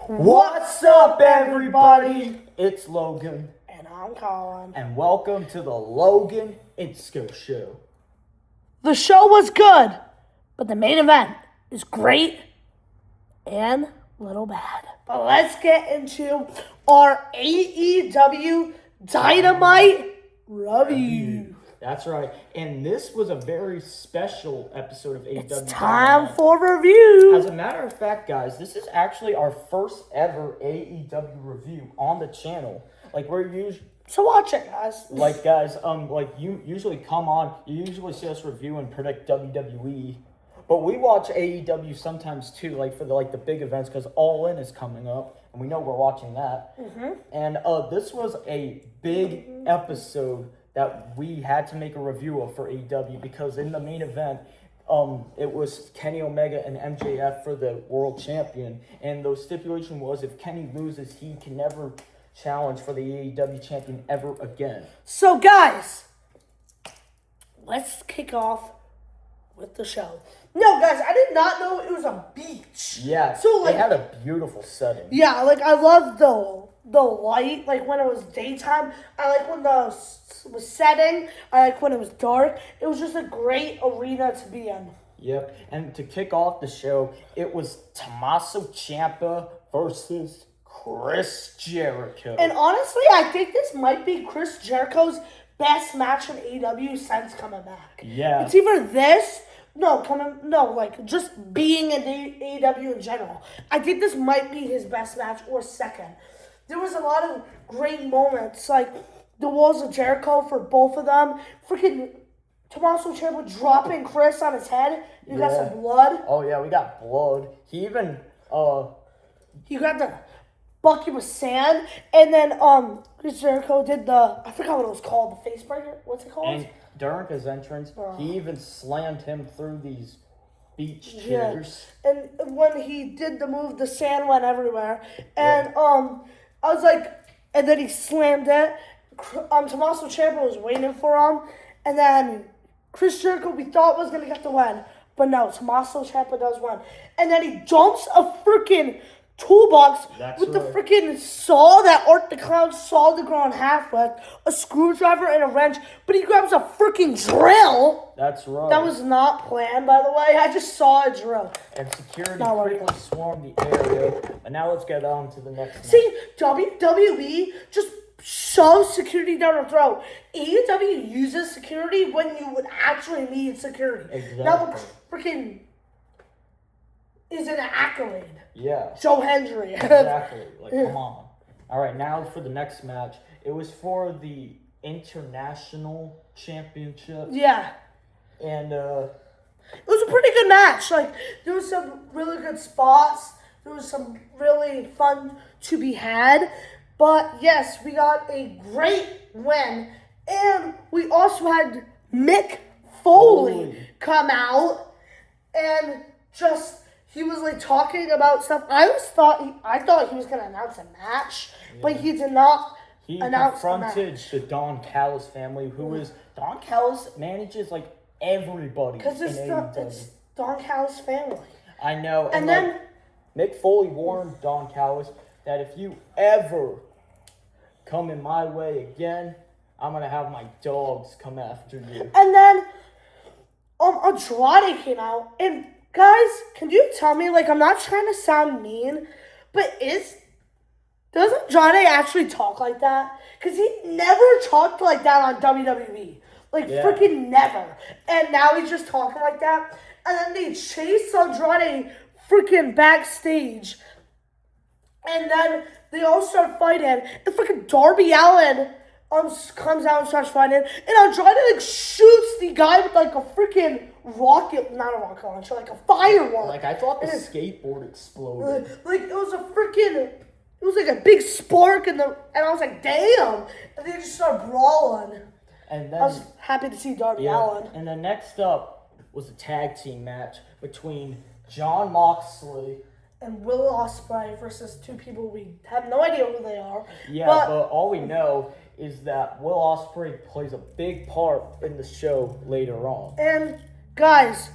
What's up, everybody? It's Logan. And I'm Colin. And welcome to the Logan Insco Show. The show was good, but the main event is great and a little bad. But let's get into our AEW Dynamite review. That's right. And this was a very special episode of AEW It's time Dynamite. for review. As a matter of fact, guys, this is actually our first ever AEW review on the channel. Like, we're usually... So watch it, guys. Like, guys, you usually come on, you usually see us review and predict WWE, but we watch AEW sometimes too, like for the big events, because All In is coming up, and we know we're watching that. Mm-hmm. And this was a big episode that we had to make a review of for AEW, because in the main event, it was Kenny Omega and MJF for the World Champion, and the stipulation was if Kenny loses, he can never challenge for the AEW champion ever again. So, guys, let's kick off with the show. No, guys, I did not know it was a beach. Yeah, so they had a beautiful setting. Yeah, I love the light. Like when it was daytime, I like when the was setting. I like when it was dark. It was just a great arena to be in. Yep, and to kick off the show, it was Tommaso Ciampa versus Chris Jericho. And honestly, I think this might be Chris Jericho's best match in AEW since coming back. Yeah. It's either this, just being in AEW in general. I think this might be his best match or second. There was a lot of great moments, like the Walls of Jericho for both of them. Freaking Tommaso Ciampa dropping Chris on his head. You got some blood. Oh, yeah, we got blood. He even, He got the bucket with sand, and then Chris Jericho did I forgot what it was called, the face breaker. What's it called? And during his entrance, he even slammed him through these beach chairs. Yeah. And when he did the move, the sand went everywhere. And I was like, and then he slammed it. Tommaso Ciampa was waiting for him, and then Chris Jericho we thought was gonna get the win, but no, Tommaso Ciampa does win. And then he dumps a freaking toolbox with the freaking saw that Art the Clown sawed the ground half with, a screwdriver and a wrench, but he grabs a freaking drill. That's right. That was not planned, by the way. I just saw a drill. And security quickly swarmed the area. And now let's get on to the next match. See, WWE just shoves security down our throat. AEW uses security when you would actually need security. Exactly. Now the freaking is an accolade. Yeah. Joe Hendry. Exactly. Come on. All right, now for the next match. It was for the International Championship. Yeah. And, it was a pretty good match. There was some really good spots. There was some really fun to be had. But, yes, we got a great win. And we also had Mick Foley come out and just... He was talking about stuff. I thought he was gonna announce a match, but he did not. He announce confronted the Don Callis family, Don Callis manages everybody. Because it's Don Callis' family. I know. And then Mick Foley warned Don Callis that if you ever come in my way again, I'm gonna have my dogs come after you. And then Andrade came out and. Guys, can you tell me, I'm not trying to sound mean, but does Andrade actually talk like that? Because he never talked like that on WWE. Freaking never. And now he's just talking like that. And then they chase Andrade freaking backstage. And then they all start fighting. And freaking Darby Allin comes out and starts fighting. And Andrade, shoots the guy with, a freaking rocket, not a rocket launcher, a firework. I thought the skateboard exploded. It was it was a big spark and I was like, damn. And they just started brawling. And then, I was happy to see Darby Allin. And then next up was a tag team match between Jon Moxley and Will Ospreay versus two people we have no idea who they are. Yeah, but all we know is that Will Ospreay plays a big part in the show later on. And guys,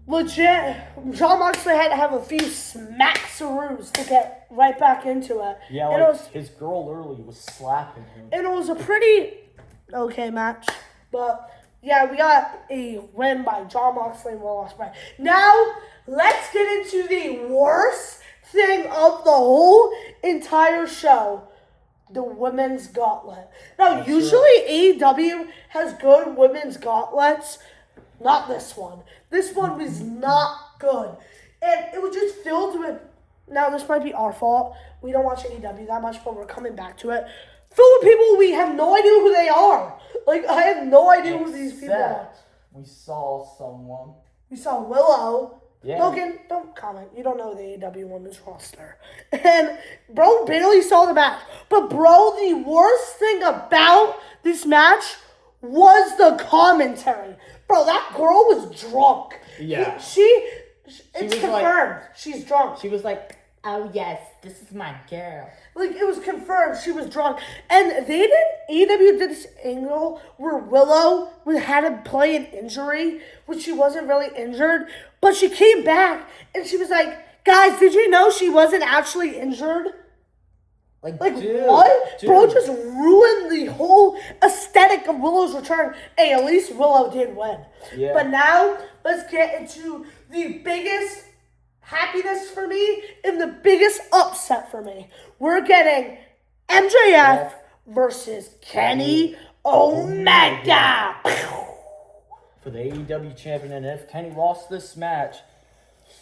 legit, John Moxley had to have a few smacks-a-roos to get right back into it. Yeah, and like it was, his girl early was slapping him. and it was a pretty okay match. But yeah, we got a win by John Moxley and Will Ospreay. Now, let's get into the worst thing of the whole entire show. The women's gauntlet. Now, That's usually right. AEW has good women's gauntlets. Not this one. This one was not good. And it was just filled with... Now, this might be our fault. We don't watch AEW that much, but we're coming back to it. Filled with people we have no idea who they are. Like, I have no idea who these people are. We saw someone. We saw Willow. Yeah. Logan, don't comment. You don't know the AEW women's roster. And bro barely saw the match. But bro, the worst thing about this match was the commentary. Bro, that girl was drunk. Yeah. It's was confirmed. She's drunk. She was like, "Oh yes, this is my girl." Like, it was confirmed she was drunk. And AEW did this angle where Willow had to play an injury, which she wasn't really injured. But she came back, and she was like, guys, did you know she wasn't actually injured? Like dude, what? dude. Bro just ruined the whole aesthetic of Willow's return. Hey, at least Willow did win. Yeah. But now, let's get into the biggest happiness for me and the biggest upset for me. We're getting MJF versus Kenny Omega. For the AEW champion, and if Kenny lost this match,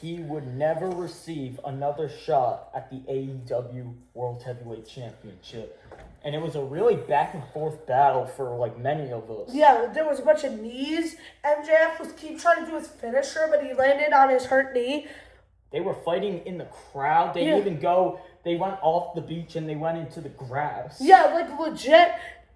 he would never receive another shot at the AEW World Heavyweight Championship. And it was a really back and forth battle for like many of us. Yeah, there was a bunch of knees. MJF was keep trying to do his finisher, but he landed on his hurt knee. They were fighting in the crowd. They they went off the beach and they went into the grass. Yeah, like legit.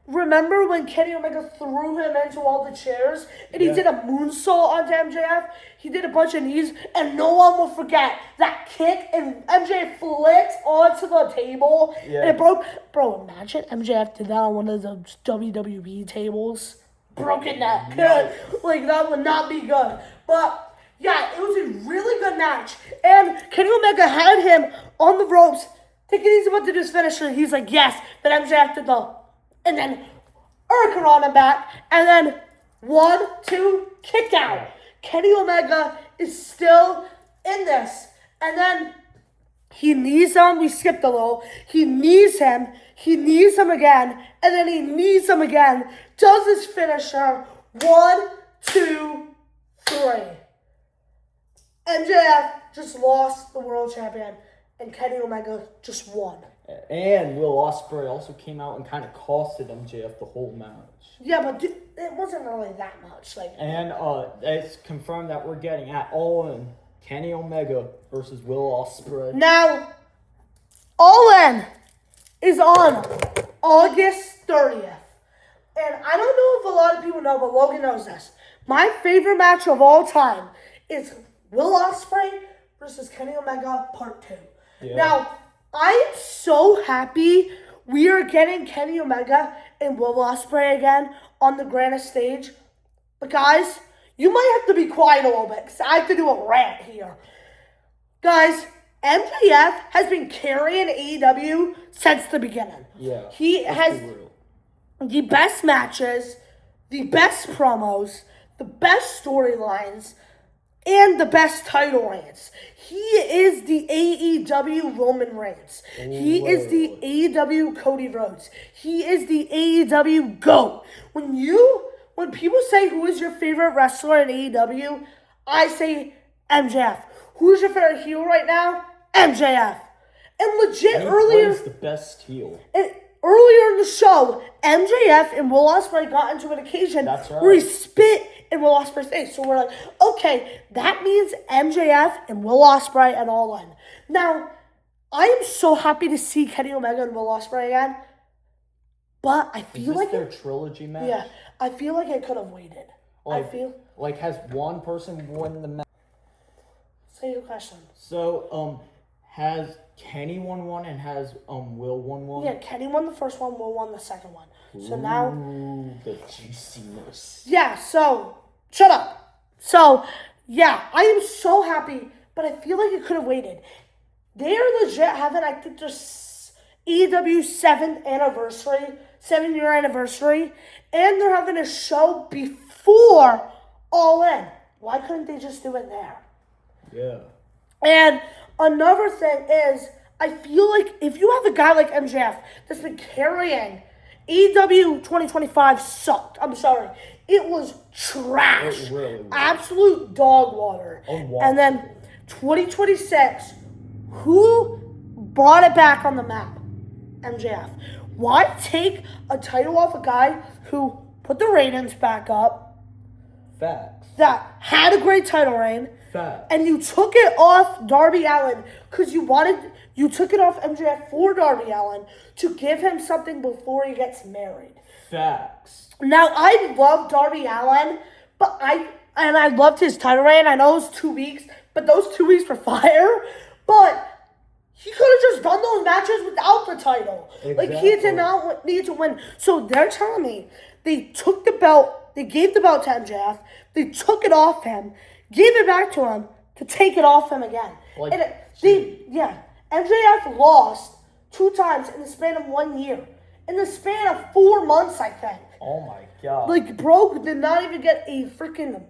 Remember when Kenny Omega threw him into all the chairs and he did a moonsault onto MJF? He did a bunch of knees, and no one will forget that kick, and MJF flipped onto the table and it broke. Bro, imagine MJF did that on one of the WWE tables. Broken neck. No. Like, that would not be good. But yeah, it was a really good match. And Kenny Omega had him on the ropes, thinking he's about to do his finisher. He's like, yes. Then MJF did and then Hurricane him back. And then 1, 2, kick out. Kenny Omega is still in this. And then he knees him. We skipped a little. He knees him. He knees him again. And then he knees him again. Does his finisher. 1, 2, 3. MJF just lost the world champion, and Kenny Omega just won. And Will Ospreay also came out and kind of costed MJF the whole match. Yeah, but it wasn't really that much. And it's confirmed that we're getting at All In Kenny Omega versus Will Ospreay. Now, All In is on August 30th. And I don't know if a lot of people know, but Logan knows this. My favorite match of all time is Will Ospreay versus Kenny Omega Part 2. Yeah. Now, I am so happy we are getting Kenny Omega and Will Ospreay again on the grandest stage. But guys, you might have to be quiet a little bit because I have to do a rant here. Guys, MJF has been carrying AEW since the beginning. Yeah. He has the best matches, the best promos, the best storylines, and the best title reigns. He is the AEW Roman Reigns. He is the AEW Cody Rhodes. He is the AEW GOAT. When people say who is your favorite wrestler in AEW, I say MJF. Who's your favorite heel right now? MJF. And legit earlier, he's the best heel. And earlier in the show, MJF and Will Ospreay got into an occasion where he spit in Will Ospreay's face. So we're like, okay, that means MJF and Will Ospreay at All In. Now, I am so happy to see Kenny Omega and Will Ospreay again, but I feel like their trilogy match. Yeah, I feel like I could have waited. Has one person won the match? Say your question. So, has Kenny won one and has Will won one? Yeah, Kenny won the first one, Will won the second one. So now the juiciness. Yeah, so shut up. So Yeah, I am so happy, but I feel like it could have waited. They are legit having, I think, their EW 7-year anniversary, and they're having a show before All In. Why couldn't they just do it there? Yeah. And another thing is, I feel like if you have a guy like MJF that's been carrying EW 2025 sucked. I'm sorry. It was trash. It really was. Absolute dog water. Unwatchable. And then 2026, who brought it back on the map? MJF. Why take a title off a guy who put the ratings back up, Facts. that had a great title reign, Facts. and you took it off Darby Allin because you took it off MJF for Darby Allin to give him something before he gets married. Facts. Now, I love Darby Allin, but I loved his title reign. I know it was 2 weeks, but those 2 weeks were fire. But he could have just done those matches without the title. Like, he did not need to win. So they're telling me they took the belt, they gave the belt to MJF, they took it off him, gave it back to him to take it off him again. Like, MJF lost 2 times in the span of 1 year. In the span of 4 months, I think. Oh my god. Like, bro did not even get a freaking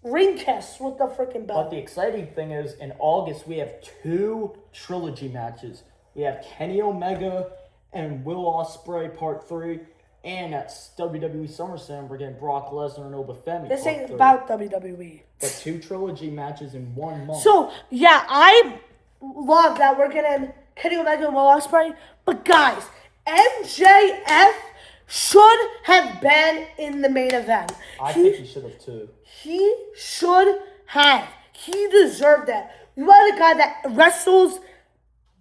ring kiss with the freaking belt. But the exciting thing is, in August, we have 2 trilogy matches. We have Kenny Omega and Will Ospreay Part 3. And at WWE SummerSlam, we're getting Brock Lesnar and Obafemi. This Part ain't 3. about WWE. But 2 trilogy matches in 1 month. So, yeah, I love that we're getting Kenny Omega and Will Ospreay. But, guys, MJF should have been in the main event. I think he should have too. He should have. He deserved that. You want a guy that wrestles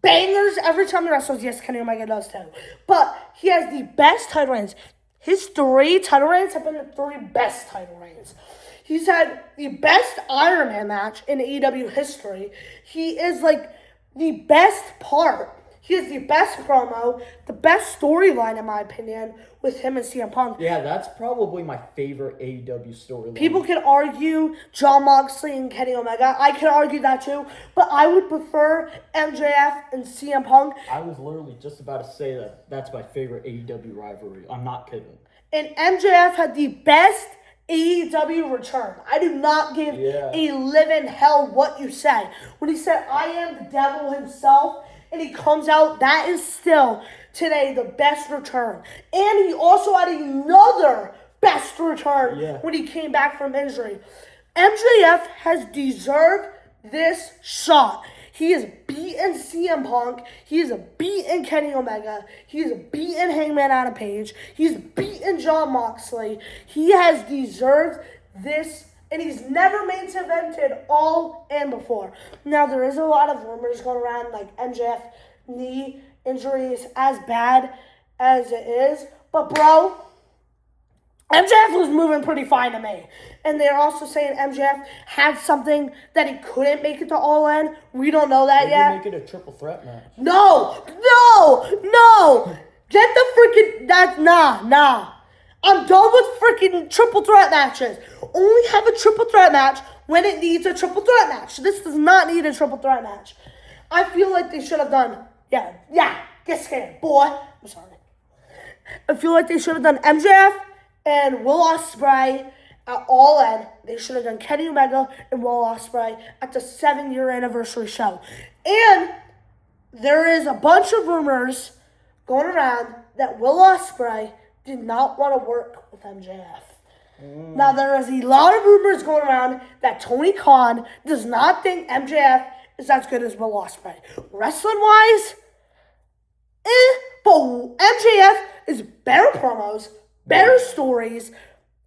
bangers every time he wrestles. Yes, Kenny Omega does too. But he has the best title reigns. His 3 title reigns have been the 3 best title reigns. He's had the best Iron Man match in AEW history. He is like the best part. He has the best promo, the best storyline, in my opinion, with him and CM Punk. Yeah, that's probably my favorite AEW storyline. People can argue Jon Moxley and Kenny Omega. I can argue that too. But I would prefer MJF and CM Punk. I was literally just about to say that that's my favorite AEW rivalry. I'm not kidding. And MJF had the best AEW return. I do not give a living hell what you say. When he said, I am the devil himself, and he comes out, that is still today the best return. And he also had another best return when he came back from injury. MJF has deserved this shot. He has beaten CM Punk. He has beaten Kenny Omega. He has beaten Hangman Adam Page. He's beaten Jon Moxley. He has deserved this. And he's never main evented All In before. Now, there is a lot of rumors going around, like MJF knee injury is as bad as it is. But, bro, MJF was moving pretty fine to me. And they're also saying MJF had something that he couldn't make it to All In. We don't know that yet. Make it a triple threat match. No! Get the freaking... Nah. I'm done with freaking triple threat matches. Only have a triple threat match when it needs a triple threat match. This does not need a triple threat match. I feel like they should have done... Yeah. Get scared, boy. I'm sorry. I feel like they should have done MJF and Will Ospreay at All In. They should have done Kenny Omega and Will Ospreay at the 7-year anniversary show. And there is a bunch of rumors going around that Will Ospreay did not want to work with MJF. Now, there is a lot of rumors going around that Tony Khan does not think MJF is as good as Will Ospreay. Wrestling-wise, but MJF is better promos, better stories,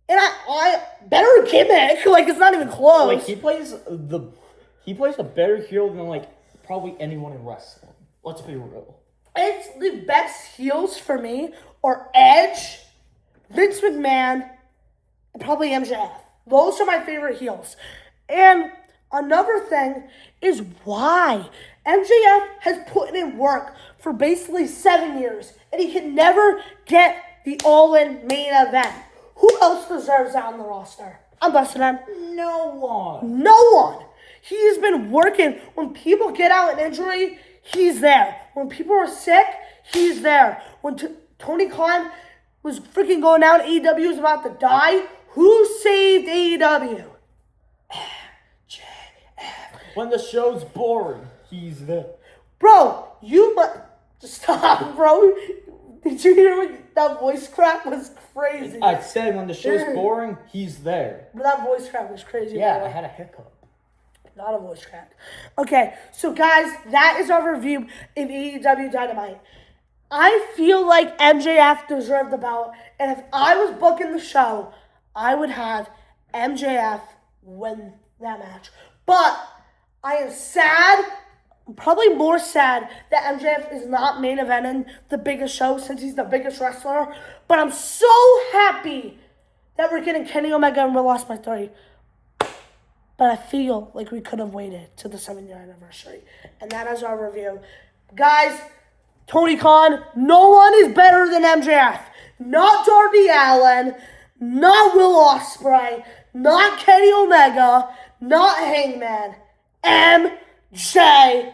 and I better gimmick. Like, it's not even close. Like, he plays a better heel than, like, probably anyone in wrestling. Let's be real. It's the best heels for me are Edge, Vince McMahon, and probably MJF. Those are my favorite heels. And another thing is why MJF has put in work for basically 7 years, and he can never get the All In main event. Who else deserves that on the roster? I'm busting him. No one. No one. He's been working. When people get out an injury, he's there. When people are sick, he's there. When Tony Khan was freaking going down, AEW was about to die, who saved AEW? When the show's boring, he's there. Bro, you must stop, bro. Did you hear what that voice crack was crazy? I said when the show's boring, he's there. But that voice crack was crazy. Yeah, bro. I had a hiccup. Not a voice crack. Okay, so guys, that is our review of AEW Dynamite. I feel like MJF deserved the belt, and if I was booking the show, I would have MJF win that match. But I am sad, probably more sad, that MJF is not main eventing the biggest show since he's the biggest wrestler. But I'm so happy that we're getting Kenny Omega and Will Ospreay 3. But I feel like we could have waited to the 7-year anniversary. And that is our review. Guys, Tony Khan, no one is better than MJF. Not Darby Allin, not Will Ospreay, not Kenny Omega, not Hangman. MJF.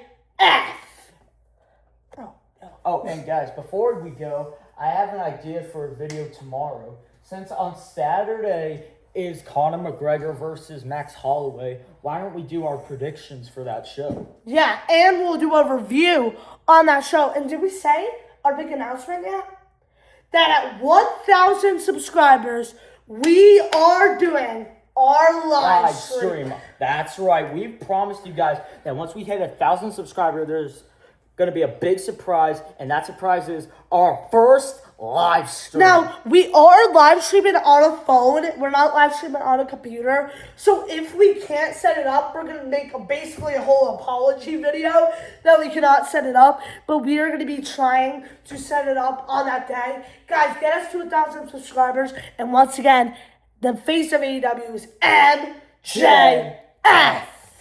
Oh, and guys, before we go, I have an idea for a video tomorrow. Since on Saturday is Conor McGregor versus Max Holloway, why don't we do our predictions for that show? Yeah, and we'll do a review on that show. And did we say our big announcement yet? That at 1,000 subscribers, we are doing our live stream. That's right. We've promised you guys that once we hit 1,000 subscribers, there's going to be a big surprise, and that surprise is our first live stream. Now, we are live streaming on a phone. We're not live streaming on a computer. So if we can't set it up, we're going to make basically a whole apology video that we cannot set it up. But we are going to be trying to set it up on that day. Guys, get us to 1,000 subscribers. And once again, the face of AEW is MJF.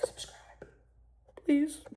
Subscribe, please.